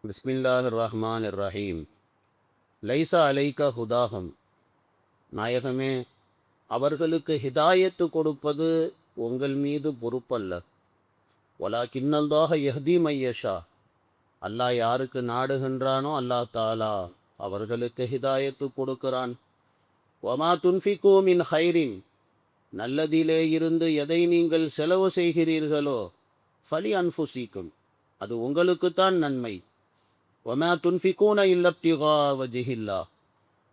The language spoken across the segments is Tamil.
பிஸ்மில்லாஹிர் ரஹ்மானிர் ரஹீம். லைசா அலைக்க ஹுதாஹம். நாயகமே, அவர்களுக்கு ஹிதாயத்து கொடுப்பது உங்கள் மீது பொறுப்பல்ல. வலாக்கின்னல்லாஹ யஹ்தி மையஷா. அல்லாஹ் யாருக்கு நாடுகின்றானோ அல்லாஹ் தாலா அவர்களுக்கு ஹிதாயத்து கொடுக்கிறான். வமா துன்ஃபிகூ மின் ஹைரின். நல்லதிலே இருந்து எதை நீங்கள் செலவு செய்கிறீர்களோ ஃபலி அன்ஃபுசிக்கும், அது உங்களுக்குத்தான் நன்மை. வமா துன்ஃபிகூன இல்லப்திகா வஜிஹில்லா.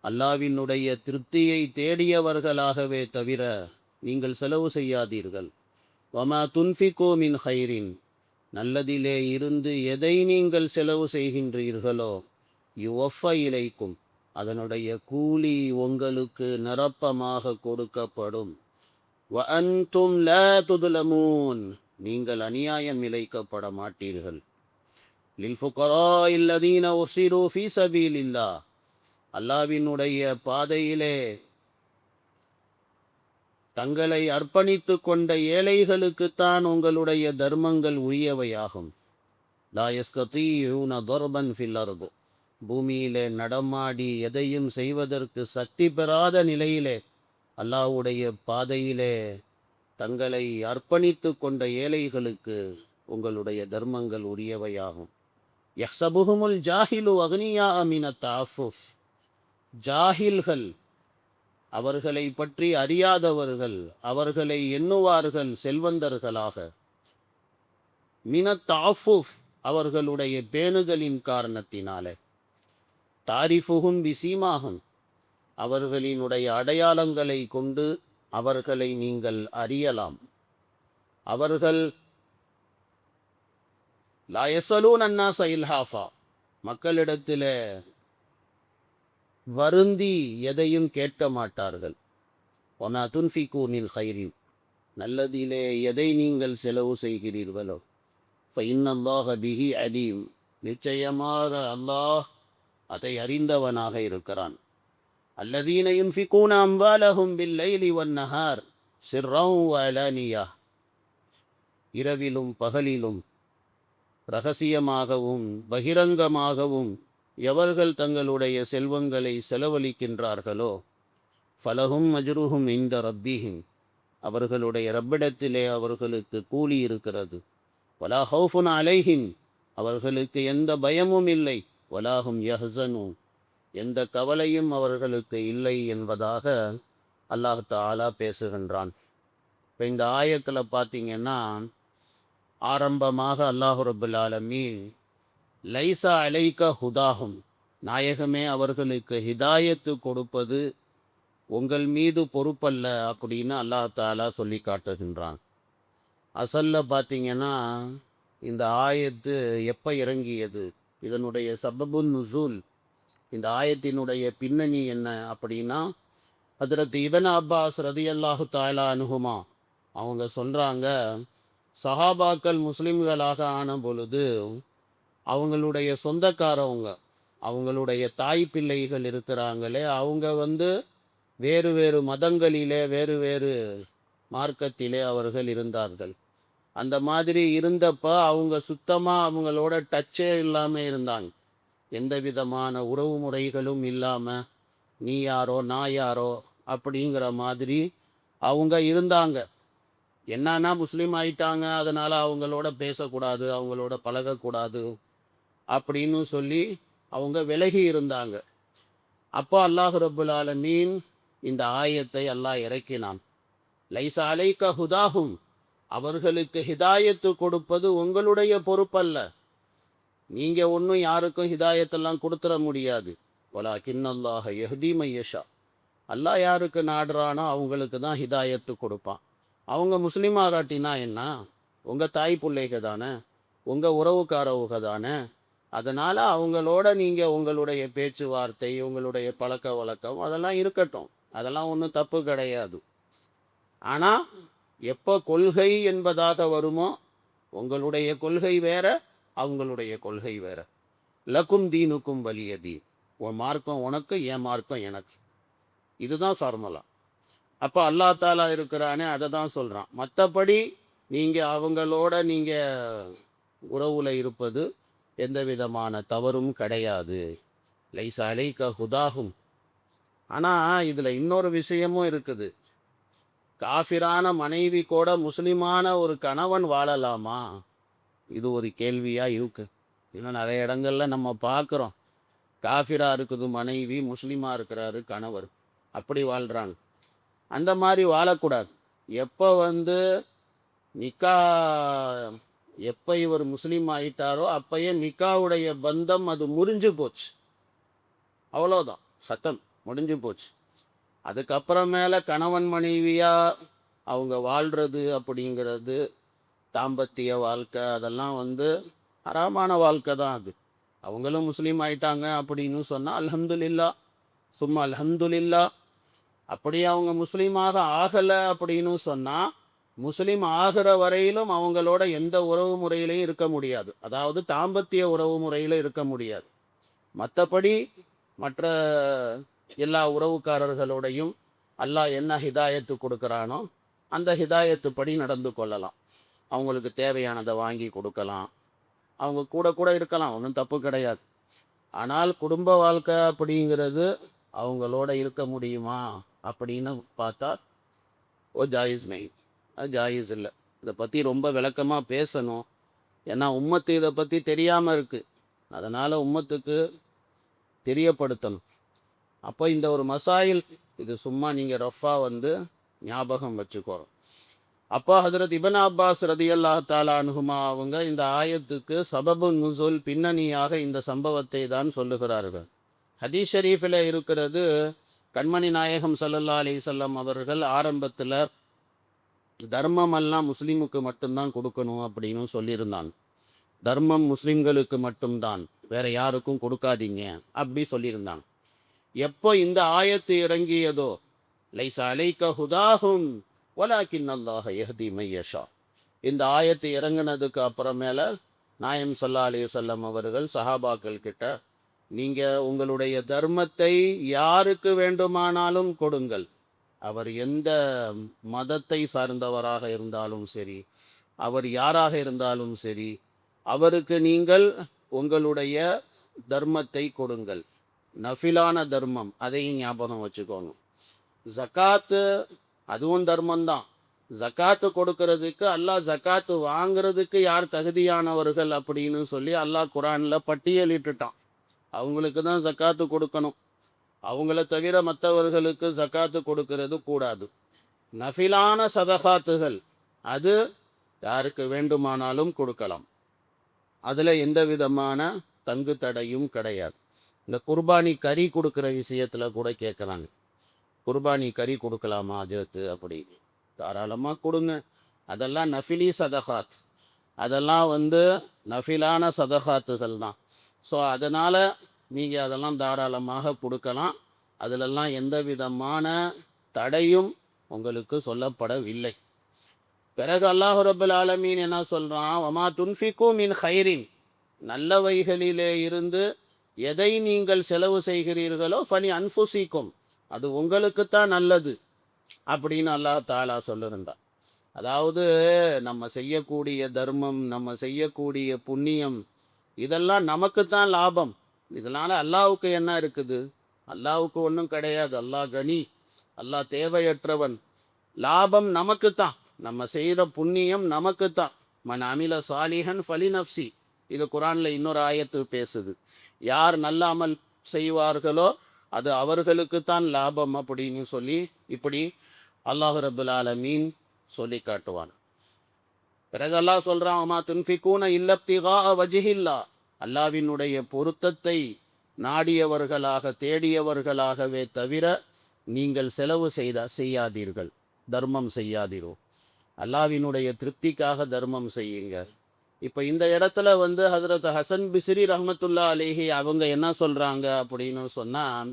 அல்லாவினுடைய திருப்தியை தேடியவர்களாகவே தவிர நீங்கள் செலவு செய்யாதீர்கள். வமா துன்ஃபிகூ மின் ஹைரின். நல்லதிலே இருந்து எதை நீங்கள் செலவு செய்கின்றீர்களோ யுவஃப இலைக்கும், அதனுடைய கூலி உங்களுக்கு நிரப்பமாக கொடுக்கப்படும். வ அன்தும் லா துதுலமூன். நீங்கள் அநியாயம் இழைக்கப்பட மாட்டீர்கள். லில் ஃபுகரா இல்லதீன உஸிரு ஃபீ சபீலில்லாஹ். அல்லாவினுடைய பாதையிலே தங்களை அர்ப்பணித்து கொண்ட ஏழைகளுக்குத்தான் உங்களுடைய தர்மங்கள் உரியவையாகும். லா யஸ்ததீஊன தர்பன் ஃபில் அர்து. பூமியிலே நடமாடி எதையும் செய்வதற்கு சக்தி பெறாத நிலையிலே அல்லாஹ்வுடைய பாதையிலே தங்களை அர்ப்பணித்து கொண்ட ஏழைகளுக்கு உங்களுடைய தர்மங்கள் உரியவையாகும். யஹ்சபுஹுமுல் ஜாஹிலு அக்னியா மினத் தஅஃபுஃப். ஜாஹில்கள், அவர்களை பற்றி அறியாதவர்கள், அவர்களை எண்ணுவார்கள் செல்வந்தர்களாக. மினத் தஅஃபுஃப், அவர்களுடைய பேணுதலின் காரணத்தினாலே. தாரிஃபுஹும் பிசீமாகும், அவர்களினுடைய அடையாளங்களை கொண்டு அவர்களை நீங்கள் அறியலாம். அவர்கள் லா யஸலூன அன்னாஸ இல்ஹாஃபா. மக்களிடத்தில் வருந்தி எதையும் கேட்க மாட்டார்கள். வமா துன்ஃபிகூ மின் ஹைரின். நல்லதிலே எதை நீங்கள் செலவு செய்கிறீர்களோ ஃபஇன்னல்லாஹ பிஹி அலீம். நிச்சயமாக அல்லாஹ் அதை அறிந்தவனாக இருக்கிறான். அல்லதீன யுன்ஃபிகூன அம்வாலஹும் பில்லைலி வன்னஹார் சிர்ரன் வ அலானியா. இரவிலும் பகலிலும் இரகசியமாகவும் பகிரங்கமாகவும் எவர்கள் தங்களுடைய செல்வங்களை செலவழிக்கின்றார்களோ ஃபலஹும் அஜ்ருஹும் இன்த ரப்பிஹிம். அவர்களுடைய ரப்பிடத்திலே அவர்களுக்கு கூலி இருக்கிறது. வலா ஹௌஃபுன் அலைஹிம். அவர்களுக்கு எந்த பயமும் இல்லை. வலாஹும் யஹ்ஸனூன். எந்த கவலையும் அவர்களுக்கு இல்லை என்பதாக அல்லாஹ் தஆலா பேசுகின்றான். இப்போ இந்த ஆயத்தில் பார்த்தீங்கன்னா, ஆரம்பமாக அல்லாஹ் ரப்புல் ஆலமீன் லைசா அலைக்க ஹுதாஹும், நாயகமே அவர்களுக்கு ஹிதாயத்து கொடுப்பது உங்கள் மீது பொறுப்பல்ல அப்படின்னு அல்லாஹ் தாலா சொல்லி காட்டுகின்றான். அசல்ல பார்த்தீங்கன்னா இந்த ஆயத்து எப்போ இறங்கியது, இதனுடைய சபபுன் நுசூல், இந்த ஆயத்தினுடைய பின்னணி என்ன அப்படின்னா, ஹஜ்ரத் இப்னு அப்பாஸ் ரதியல்லாஹு தஆலா அன்ஹுமா அவங்க சொல்கிறாங்க, சஹாபாக்கள் முஸ்லிம்களாக ஆன பொழுது அவங்களுடைய சொந்தக்காரவங்க, அவங்களுடைய தாய் பிள்ளைகள் இருக்கிறாங்களே, அவங்க வேறு வேறு மதங்களிலே வேறு வேறு மார்க்கத்திலே அவர்கள் இருந்தார்கள். அந்த மாதிரி இருந்தப்ப அவங்க சுத்தமாக அவங்களோட டச்சே இல்லாமல் இருந்தாங்க. எந்த விதமான உறவு முறைகளும் இல்லாமல் நீ யாரோ நான் யாரோ அப்படிங்கிற மாதிரி அவங்க இருந்தாங்க. என்னன்னா முஸ்லீம் ஆயிட்டாங்க, அதனால் அவங்களோட பேசக்கூடாது, அவங்களோட பழகக்கூடாது அப்படின்னு சொல்லி அவங்க விலகி இருந்தாங்க. அப்போ அல்லாஹ் ரப்புல் ஆலமீன் இந்த ஆயத்தை அல்லாஹ் இறக்கினான். லைஸா அலைக்க ஹுதாஹும். அவர்களுக்கு ஹிதாயத்து கொடுப்பது உங்களுடைய பொறுப்பல்ல. நீங்கள் ஒன்றும் யாருக்கும் ஹிதாயத்தெல்லாம் கொடுத்துட முடியாது. வலாக்கின்னல்லாஹ யஹ்தி மையஷா. அல்லாஹ் யாருக்கு நாடுறானோ அவங்களுக்கு தான் ஹிதாயத்து கொடுப்பான். அவங்க முஸ்லீம் ஆகாட்டினா என்ன, உங்கள் தாய் பிள்ளைக தானே, உங்கள் உறவுக்காரவுக தானே. அதனால் அவங்களோட நீங்கள் உங்களுடைய பேச்சுவார்த்தை, உங்களுடைய பழக்க வழக்கம் அதெல்லாம் இருக்கட்டும், அதெல்லாம் ஒன்றும் தப்பு கிடையாது. ஆனால் எப்போ கொள்கை என்பதாக வருமோ, உங்களுடைய கொள்கை வேற, அவங்களுடைய கொள்கை வேற. லக்கும் தீனுக்கும் வலிய தீன். உன் மார்க்கம் உனக்கு, என் மார்க்கம் எனக்கு. இதுதான் ஃபார்முலா. அப்போ அல்லா தாலா இருக்கிறானே அதை தான் சொல்கிறான். மற்றபடி நீங்கள் அவங்களோட நீங்கள் உறவில் இருப்பது எந்த விதமான தவறும் கிடையாது. லைஸ அலைக்க ஹுதாஹும். ஆனால் இதில் இன்னொரு விஷயமும் இருக்குது. காஃபிரான மனைவி கூட முஸ்லிமான ஒரு கணவன் வாழலாமா? இது ஒரு கேள்வியாக இருக்கு. இன்னும் நிறைய இடங்கள்ல நம்ம பார்க்குறோம். காஃபிரா இருக்குது மனைவி, முஸ்லீமாக இருக்கிறாரு கணவர், அப்படி வாழ்கிறாங்க. அந்த மாதிரி வாழக்கூடாது. எப்போ வந்து நிக்கா எப்போ இவர் முஸ்லீம் ஆயிட்டாரோ அப்பயே நிக்காவுடைய பந்தம் அது முறிஞ்சு போச்சு. அவ்வளோதான், சத்தம் முடிஞ்சு போச்சு. அதுக்கப்புறமேல கணவன் மனைவியா அவங்க வாழ்கிறது அப்படிங்கிறது, தாம்பத்திய வாழ்க்கை, அதெல்லாம் வந்து ஹராமான வாழ்க்கை தான் அது. அவங்களும் முஸ்லீம் ஆயிட்டாங்க அப்படின்னு சொன்னால் அல்ஹம்துலில்லா, சும்மா அல்ஹம்துலில்லா. அப்படியே அவங்க முஸ்லீமாக ஆகலை அப்படின்னு சொன்னால், முஸ்லீம் ஆகிற வரையிலும் அவங்களோட எந்த உறவு முறையிலையும் இருக்க முடியாது. அதாவது தாம்பத்திய உறவு முறையில் இருக்க முடியாது. மற்றபடி மற்ற எல்லா உறவுக்காரர்களோடையும் அல்லாஹ் என்ன ஹிதாயத்து கொடுக்குறானோ அந்த ஹிதாயத்து படி நடந்து கொள்ளலாம். அவங்களுக்கு தேவையானதை வாங்கி கொடுக்கலாம், அவங்க கூட கூட இருக்கலாம், ஒன்றும் தப்பு கிடையாது. ஆனால் குடும்ப வாழ்க்கை அப்படிங்கிறது அவங்களோட இருக்க முடியுமா அப்படின்னு பார்த்தா ஜாயிஸ் மெய், அது ஜாயிஸ் இல்லை. இதை பற்றி ரொம்ப விளக்கமாக பேசணும். ஏன்னா உம்மத்து இதை பற்றி தெரியாமல் இருக்குது. அதனால் உம்மத்துக்கு தெரியப்படுத்தணும். அப்போ இந்த ஒரு மசாயில் இது சும்மா நீங்கள் ரஃபாக வந்து ஞாபகம் வச்சுக்கோறோம். அப்போ ஹதரத் இப்னு அப்பாஸ் ரதியல்லாஹு தஆலா அன்ஹுமா அவங்க இந்த ஆயத்துக்கு சபபு நுஸூல், பின்னணியாக இந்த சம்பவத்தை தான் சொல்லுகிறார்கள். ஹதீஸ் ஷரீஃபில் இருக்கிறது, கண்மணி நாயகம் ஸல்லல்லாஹு அலைஹி வஸல்லம் அவர்கள் ஆரம்பத்தில் தர்மமெல்லாம் முஸ்லீமுக்கு மட்டும்தான் கொடுக்கணும் அப்படின்னு சொல்லியிருந்தாங்க. தர்மம் முஸ்லீம்களுக்கு மட்டும்தான், வேற யாருக்கும் கொடுக்காதீங்க அப்படி சொல்லியிருந்தாங்க. எப்போ இந்த ஆயத்து இறங்கியதோ, லைஸ அலைக்க ஹுதாஹும் வலாக்கின் அல்லாஹ யஹ்தி மை யஷா, இந்த ஆயத்து இறங்கினதுக்கு அப்புறமேல நாயம் ஸல்லல்லாஹு அலைஹி வஸல்லம் அவர்கள் சஹாபாக்கள் கிட்ட, நீங்கள் உங்களுடைய தர்மத்தை யாருக்கு வேண்டுமானாலும் கொடுங்கள், அவர் எந்த மதத்தை சார்ந்தவராக இருந்தாலும் சரி, அவர் யாராக இருந்தாலும் சரி, அவருக்கு நீங்கள் உங்களுடைய தர்மத்தை கொடுங்கள். நஃபிலான தர்மம், அதையும் ஞாபகம் வச்சுக்கோங்க. ஜக்காத்து அதுவும் தர்மம்தான். ஜக்காத்து கொடுக்கறதுக்கு அல்லாஹ் ஜக்காத்து வாங்கிறதுக்கு யார் தகுதியானவர்கள் அப்படின்னு சொல்லி அல்லாஹ் குரானில் பட்டியலிட்டுட்டான். அவங்களுக்கு தான் ஜக்காத்து கொடுக்கணும். அவங்கள தவிர மற்றவர்களுக்கு ஜக்காத்து கொடுக்கறது கூடாது. நஃபிலான சதகாத்துகள் அது யாருக்கு வேண்டுமானாலும் கொடுக்கலாம். அதில் எந்த விதமான தங்கு தடையும் கிடையாது. இந்த குர்பானி கறி கொடுக்குற விஷயத்தில் கூட கேட்குறாங்க, குர்பானி கறி கொடுக்கலாமா அஜரத்து அப்படி. தாராளமாக கொடுங்க. அதெல்லாம் நஃபிலி சதகாத், அதெல்லாம் வந்து நஃபிலான சதகாத்துகள் தான். ஸோ அதனால் நீங்கள் அதெல்லாம் தாராளமாக கொடுக்கலாம். அதிலெல்லாம் எந்த விதமான தடையும் உங்களுக்கு சொல்லப்படவில்லை. பிறகு அல்லாஹ் ரப்பல் ஆலமீன் என்ன சொல்கிறான், வமா துன்ஃபிகு மின் ஹைரின், நல்லவைகளிலே இருந்து எதை நீங்கள் செலவு செய்கிறீர்களோ ஃபலி அன்ஃபுசிக்கும், அது உங்களுக்குத்தான் நல்லது அப்படின்னு அல்லாஹ் தாலா சொல்லுறான். அதாவது நம்ம செய்யக்கூடிய தர்மம், நம்ம செய்யக்கூடிய புண்ணியம், இதெல்லாம் நமக்குத்தான் லாபம். இதனால் அல்லாஹ்வுக்கு என்ன இருக்குது? அல்லாஹ்வுக்கு ஒன்றும் கிடையாது. அல்லாஹ் கனி, அல்லாஹ் தேவையற்றவன். லாபம் நமக்குத்தான், நம்ம செய்கிற புண்ணியம் நமக்குத்தான். மன் அமில சாலிஹன் ஃபலி நஃப்சி, இது குரானில் இன்னொரு ஆயத்து பேசுது. யார் நல்ல அமல் செய்வார்களோ அது அவர்களுக்குத்தான் லாபம் அப்படின்னு சொல்லி இப்படி அல்லாஹ் ரப்பல் ஆலமீன் சொல்லி காட்டுவான். பிறகு அல்லாஹ் சொல்கிறான், அமா துன்ஃபிகூன இல்லப்திகா வஜிஹில்லா, அல்லாஹ்வினுடைய பொருத்தத்தை நாடியவர்களாக தேடியவர்களாகவே தவிர நீங்கள் செலவு செய்யாதீர்கள், தர்மம் செய்யாதீரோ. அல்லாஹ்வினுடைய திருப்திக்காக தர்மம் செய்யுங்க. இப்போ இந்த இடத்துல வந்து ஹஜ்ரத் ஹசன் பிஸ்ரி ரஹ்மத்துல்லா அலைஹி அவங்க என்ன சொல்கிறாங்க அப்படின்னு சொன்னால்,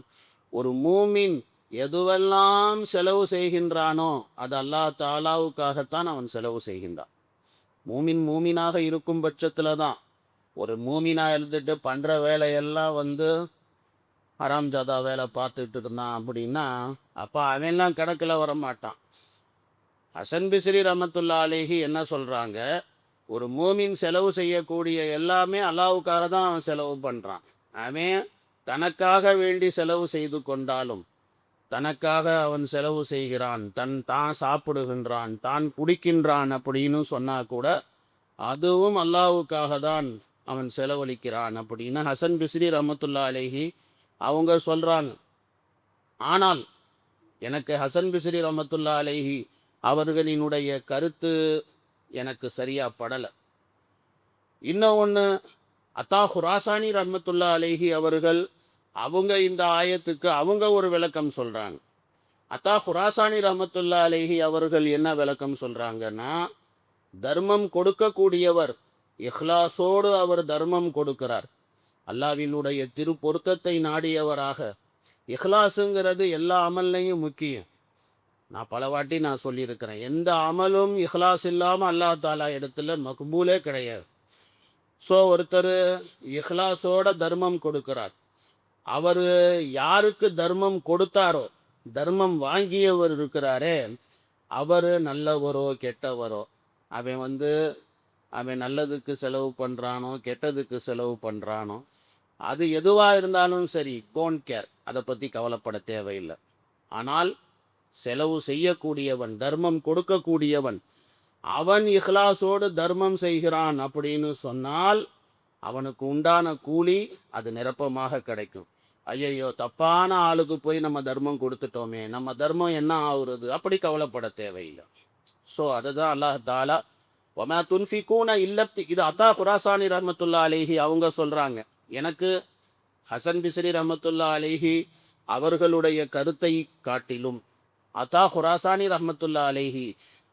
ஒரு மூமின் எதுவெல்லாம் செலவு செய்கின்றானோ அது அல்லாஹ் தாலாவுக்காகத்தான் அவன் செலவு செய்கின்றான். மூமினாக இருக்கும் பட்சத்தில் தான். ஒரு மூமினாக இருந்துட்டு பண்ணுற வேலையெல்லாம் வந்து ஹராம் ஜாதா வேலை பார்த்துட்டு இருந்தான் அப்படின்னா அப்போ அவன்லாம் கணக்கில் வரமாட்டான். ஹசன் பிஸ்ரி ரஹ்மத்துல்லா அலைஹி என்ன சொல்கிறாங்க, ஒரு மூமின் செலவு செய்யக்கூடிய எல்லாமே அல்லாஹ்வுக்காக தான் அவன் செலவு பண்ணுறான். அவன் தனக்காக வேண்டி செலவு செய்து கொண்டாலும், தனக்காக அவன் செலவு செய்கிறான், தான் சாப்பிடுகின்றான், தான் குடிக்கின்றான் அப்படின்னு சொன்னா கூட, அதுவும் அல்லாஹ்வுக்காக தான் அவன் செலவழிக்கிறான் அப்படின்னு ஹசன் பிஸ்ரி ரஹ்மத்துல்லாஹி அலைஹி அவங்க சொல்றாங்க. ஆனால் எனக்கு ஹசன் பிஸ்ரி ரஹ்மத்துல்லாஹி அலைஹி அவர்களினுடைய கருத்து எனக்கு சரியா படல. இன்னும் ஒன்று, அத்தா ஹுராசானி ரஹ்மத்துல்லாஹி அலைஹி அவர்கள் அவங்க இந்த ஆயத்துக்கு அவங்க ஒரு விளக்கம் சொல்றாங்க. அத்தா ஹுராசானி ரஹ்மத்துல்லாஹி அலைஹி அவர்கள் என்ன விளக்கம் சொல்றாங்கன்னா, தர்மம் கொடுக்கக்கூடியவர் இஹ்லாஸோடு அவர் தர்மம் கொடுக்கிறார். அல்லாஹ்வினுடைய திரு பொருத்தத்தை நாடியவராக. இஹ்லாஸுங்கிறது எல்லா அமல்லையும் முக்கியம். நான் பல வாட்டி சொல்லியிருக்கிறேன். எந்த அமலும் இஹ்லாஸ் இல்லாமல் அல்லாஹ் தாலா இடத்துல மக்பூலே கிடையாது. ஸோ ஒருத்தர் இஹ்லாஸோட தர்மம் கொடுக்கிறார். அவர் யாருக்கு தர்மம் கொடுத்தாரோ, தர்மம் வாங்கியவர் இருக்கிறாரே, அவர் நல்லவரோ கெட்டவரோ, அவன் அவன் நல்லதுக்கு செலவு பண்ணுறானோ கெட்டதுக்கு செலவு பண்ணுறானோ, அது எதுவாக இருந்தாலும் சரி, டோன்ட் கேர், அதை பற்றி கவலைப்பட தேவையில்லை. ஆனால் செலவு செய்யக்கூடியவன், தர்மம் கொடுக்கக்கூடியவன், அவன் இஹ்லாஸோடு தர்மம் செய்கிறான் அப்படின்னு சொன்னால் அவனுக்கு உண்டான கூலி அது நிரப்பமாக கிடைக்கும். ஐயையோ, தப்பான ஆளுக்கு போய் நம்ம தர்மம் கொடுத்துட்டோமே, நம்ம தர்மம் என்ன ஆகுறது, அப்படி கவலைப்பட தேவையில்லை. ஸோ அதை தான் அல்லாஹ் தாலா ஒமா துன்ஃபிகூன இல்லப்தி, இது அத்தா குராசானி ரஹ்மத்துல்லா அலைஹி அவங்க சொல்கிறாங்க. எனக்கு ஹசன் பிஸ்ரி ரஹ்மத்துல்லா அலைஹி அவர்களுடைய கருத்தை காட்டிலும் அத்தா ஹுராசானி ரஹ்மத்துல்லா அலைஹி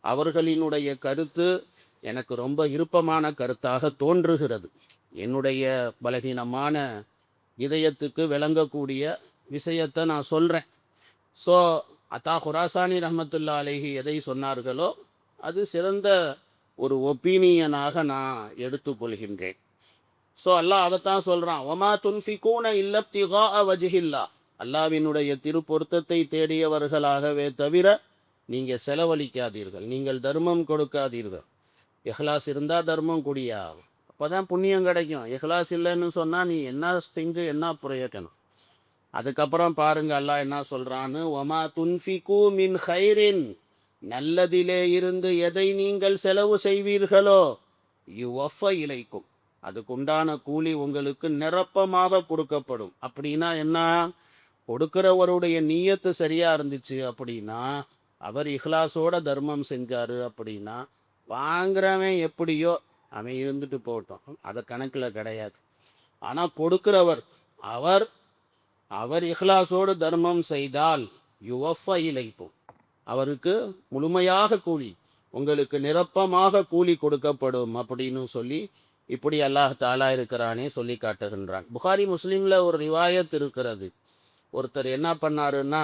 அவர்களினுடைய கருத்து எனக்கு ரொம்ப விருப்பமான கருத்தாக தோன்றுகிறது. என்னுடைய பலகீனமான இதயத்துக்கு விளங்கக்கூடிய விஷயத்தை நான் சொல்கிறேன். ஸோ அத்தா ஹுராசானி ரஹ்மத்துல்லா அலைஹி எதை சொன்னார்களோ அது சிறந்த ஒரு ஒப்பீனியனாக நான் எடுத்துக்கொள்கின்றேன். ஸோ அல்லாஹ் அதைத்தான் சொல்கிறான், ஒமா துன்ஃபிகூன இல்லப்திகா வஜ்ஹில்லா, அல்லாஹ்வினுடைய திருப்பொருத்தத்தை தேடியவர்களாகவே தவிர நீங்கள் செலவழிக்காதீர்கள், நீங்கள் தர்மம் கொடுக்காதீர்கள். இஹ்லாஸ் இருந்தால் தர்மம் குடியா, அப்போ தான் புண்ணியம் கிடைக்கும். இஹ்லாஸ் இல்லைன்னு சொன்னால் நீ என்ன செஞ்சு என்ன பிரயோஜனம்? அதுக்கப்புறம் பாருங்க அல்லாஹ் என்ன சொல்கிறான்னு, ஒமா துன்ஃபிகு மின் ஹைரின், நல்லதிலே இருந்து எதை நீங்கள் செலவு செய்வீர்களோ யுவஃப இலைக்கும், அதுக்குண்டான கூலி உங்களுக்கு நிரப்பமாக கொடுக்கப்படும். அப்படின்னா என்ன? கொடுக்கிறவருடைய நீயத்து சரியா இருந்துச்சு அப்படின்னா, அவர் இஹ்லாஸோட தர்மம் செஞ்சாரு அப்படின்னா, வாங்குறவன் எப்படியோ அவன் இருந்துட்டு போகட்டும், அதை கணக்கில் கிடையாது. ஆனால் கொடுக்கிறவர் அவர் அவர் இஹ்லாஸோடு தர்மம் செய்தால் யுவஃப இலைக்கும், அவருக்கு முழுமையாக கூலி, உங்களுக்கு நிரப்பமாக கூலி கொடுக்கப்படும் அப்படின்னு சொல்லி இப்படி அல்லாஹ் தாலா இருக்கிறானே சொல்லி காட்டுகின்றான். புகாரி முஸ்லீமில் ஒரு ரிவாயத் இருக்கிறது. ஒருத்தர் என்ன பண்ணாருன்னா,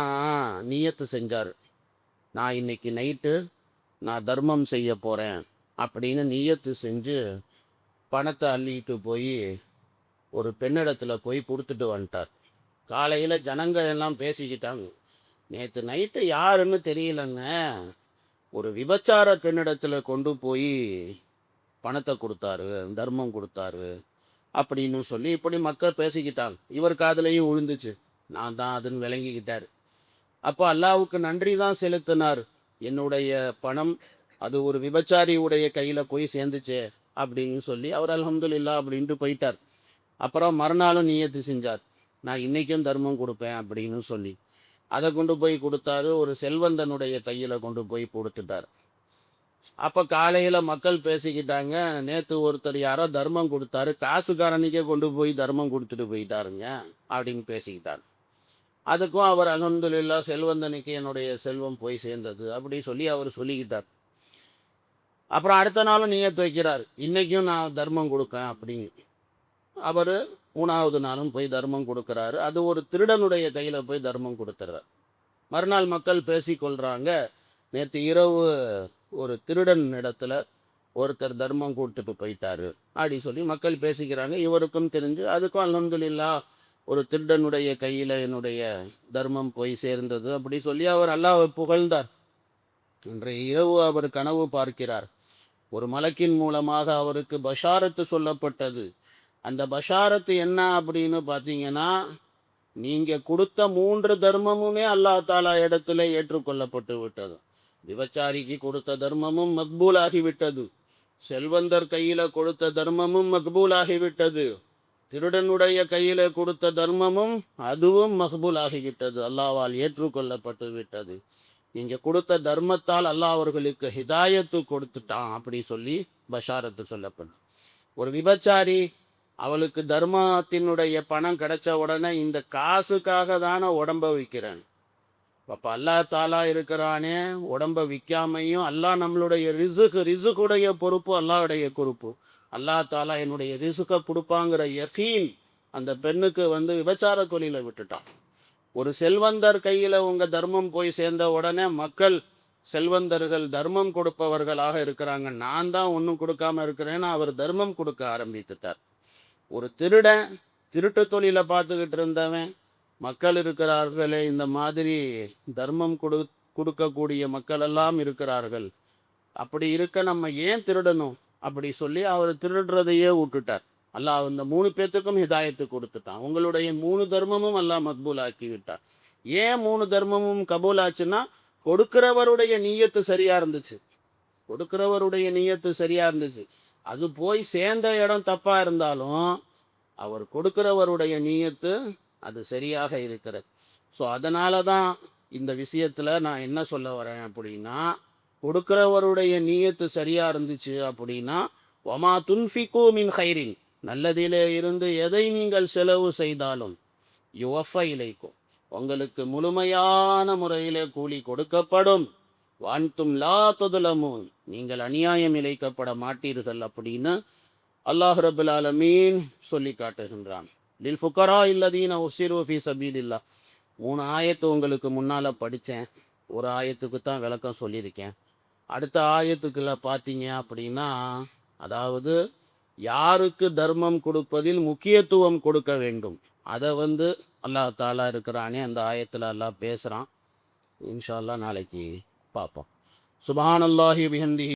நியத்து செஞ்சார், நான் இன்னைக்கு நைட்டு நான் தர்மம் செய்ய போகிறேன் அப்படின்னு நியத்து செஞ்சு பணத்தை அள்ளிட்டு போய் ஒரு பெண்ணிடத்தில் போய் கொடுத்துட்டு வந்துட்டார். காலையில் ஜனங்கள் எல்லாம் பேசிக்கிட்டாங்க, நேற்று நைட்டு யாருன்னு தெரியலங்க, ஒரு விபச்சார பெண்ணிடத்தில் கொண்டு போய் பணத்தை கொடுத்தாரு, தர்மம் கொடுத்தாரு அப்படின்னு சொல்லி இப்படி மக்கள் பேசிக்கிட்டாங்க. இவர் காதுலையும் விழுந்துச்சு, நான் தான் அதுன்னு விளங்கிக்கிட்டார். அப்போ அல்லாஹ்வுக்கு நன்றி தான் செலுத்தினார், என்னுடைய பணம் அது ஒரு விபச்சாரியுடைய கையில் போய் சேர்ந்துச்சே அப்படின்னு சொல்லி அவர் அல்ஹம்துலில்லாஹ் அப்படின்ட்டு போயிட்டார். அப்புறம் மறுநாளும் நியத்து செஞ்சார், நான் இன்றைக்கும் தர்மம் கொடுப்பேன் அப்படின்னு சொல்லி அதை கொண்டு போய் கொடுத்தாரு. ஒரு செல்வந்தனுடைய கையில் கொண்டு போய் கொடுத்துட்டார். அப்போ காலையில் மக்கள் பேசிக்கிட்டாங்க, நேற்று ஒருத்தர் யாரோ தர்மம் கொடுத்தாரு, காசுக்காரனுக்கே கொண்டு போய் தர்மம் கொடுத்துட்டு போயிட்டாருங்க அப்படின்னு பேசிக்கிட்டார். அதுக்கும் அவர் அல்ஹம்துலில்லாஹ் செல்வந்தனுக்கு என்னுடைய செல்வம் போய் சேர்ந்தது அப்படி சொல்லி அவர் சொல்லிக்கிட்டார். அப்புறம் அடுத்த நாளும் நியத்து வைக்கிறார், இன்றைக்கும் நான் தர்மம் கொடுப்பேன் அப்படின்னு. அவர் 3வது நாளும் போய் தர்மம் கொடுக்குறாரு. அது ஒரு திருடனுடைய கையில் போய் தர்மம் கொடுத்துட்றார். மறுநாள் மக்கள் பேசிக்கொள்கிறாங்க, நேற்று இரவு ஒரு திருடன் இடத்துல ஒருத்தர் தர்மம் கொடுத்துட்டு போயிட்டாரு அப்படி சொல்லி மக்கள் பேசிக்கிறாங்க. இவருக்கும் தெரிஞ்சு, அதுக்கும் அல்ஹம்துலில்லாஹ் ஒரு திருடனுடைய கையில் என்னுடைய தர்மம் போய் சேர்ந்தது அப்படி சொல்லி அவர் அல்லாஹ்வை புகழ்ந்தார். இன்றைய இரவு அவர் கனவு பார்க்கிறார், ஒரு மலக்கின் மூலமாக அவருக்கு பஷாரத்து சொல்லப்பட்டது. அந்த பஷாரத்து என்ன அப்படின்னு பார்த்தீங்கன்னா, நீங்க கொடுத்த 3 தர்மமுமே அல்லாஹ் தாலா இடத்துல ஏற்றுக்கொள்ளப்பட்டு விட்டது. விபச்சாரிக்கு கொடுத்த தர்மமும் மக்பூலாகிவிட்டது. செல்வந்தர் கையில கொடுத்த தர்மமும் மக்பூலாகிவிட்டது. திருடனுடைய கையில கொடுத்த தர்மமும் அதுவும் மக்பூல் ஆகிவிட்டது, அல்லாஹ்வால் ஏற்றுக்கொள்ளப்பட்டு விட்டது. நீங்க கொடுத்த தர்மத்தால் அல்லாஹ் அவர்களுக்கு ஹிதாயத்து கொடுத்துட்டான் அப்படி சொல்லி பஷாரத்து சொல்லப்படும். ஒரு விபச்சாரி அவளுக்கு தர்மத்தினுடைய பணம் கிடைச்ச உடனே இந்த காசுக்காக தானே உடம்ப விற்கிறேன். அப்போ அல்லாஹ் தாலா இருக்கிறானே, உடம்ப விற்காமையும் அல்லாஹ் நம்மளுடைய ரிசுக்குடைய பொறுப்பு அல்லாஹ்வுடைய பொறுப்பு. அல்லாஹ் தாலா என்னுடைய ரிசுக்கை கொடுப்பாங்கிற யகீன் அந்த பெண்ணுக்கு விபச்சார தொழில விட்டுட்டான். ஒரு செல்வந்தர் கையில் உங்கள் தர்மம் போய் சேர்ந்த உடனே மக்கள் செல்வந்தர்கள் தர்மம் கொடுப்பவர்களாக இருக்கிறாங்க. நான் தான் ஒன்றும் கொடுக்காம இருக்கிறேன்னு அவர் தர்மம் கொடுக்க ஆரம்பித்துட்டார். ஒரு திருடன் திருட்டு தொழிலை பார்த்துக்கிட்டு இருந்தவன், மக்கள் இருக்கிறார்களே இந்த மாதிரி தர்மம் கொடுக்கக்கூடிய மக்கள் எல்லாம் இருக்கிறார்கள், அப்படி இருக்க நம்ம ஏன் திருடணும் அப்படி சொல்லி அவர் திருடுறதையே விட்டுட்டார். அல்லாஹ் இந்த 3 பேத்துக்கும் ஹிதாயத்து கொடுத்துட்டான். உங்களுடைய 3 தர்மமும் அல்லாஹ் மக்பூல் ஆக்கி விட்டார். ஏன் 3 தர்மமும் கபூல் ஆச்சுன்னா, கொடுக்கிறவருடைய நீயத்து சரியா இருந்துச்சு. கொடுக்கிறவருடைய நீயத்து சரியா இருந்துச்சு. அது போய் சேர்ந்த இடம் தப்பா இருந்தாலும் அவர் கொடுக்கிறவருடைய நீயத்து அது சரியாக இருக்கிறது. ஸோ அதனால தான் இந்த விஷயத்தில் நான் என்ன சொல்ல வரேன் அப்படின்னா, கொடுக்கிறவருடைய நீயத்து சரியாக இருந்துச்சு அப்படின்னா, ஒமா துன்ஃபிகு மின் ஹைரின், நல்லதிலே இருந்து எதை நீங்கள் செலவு செய்தாலும் யுவஃப இலைக்கும், உங்களுக்கு முழுமையான முறையிலே கூலி கொடுக்கப்படும். வான்தும் லா துதுலமூன், நீங்கள் அநியாயம் இழைக்கப்பட மாட்டீர்கள் அப்படின்னு அல்லாஹ் ரபுல் ஆலமீன் சொல்லி காட்டுகின்றான். லில் ஃபுகரா இல்லதீன உஸிரு ஃபீ சபீலில்லாஹ். 3 ஆயத்து உங்களுக்கு முன்னால் படித்தேன். ஒரு ஆயத்துக்கு தான் விளக்கம் சொல்லியிருக்கேன். அடுத்த ஆயத்துக்குள்ள பார்த்தீங்க அப்படின்னா, அதாவது யாருக்கு தர்மம் கொடுப்பதில் முக்கியத்துவம் கொடுக்க வேண்டும் அதை அல்லாஹ் தாலா இருக்கிறானே அந்த ஆயத்தில் அல்லாஹ் பேசுகிறான். இன்ஷா அல்லாஹ் நாளைக்கு பார்ப்போம். சுப்ஹானல்லாஹி பிஹம்திஹி.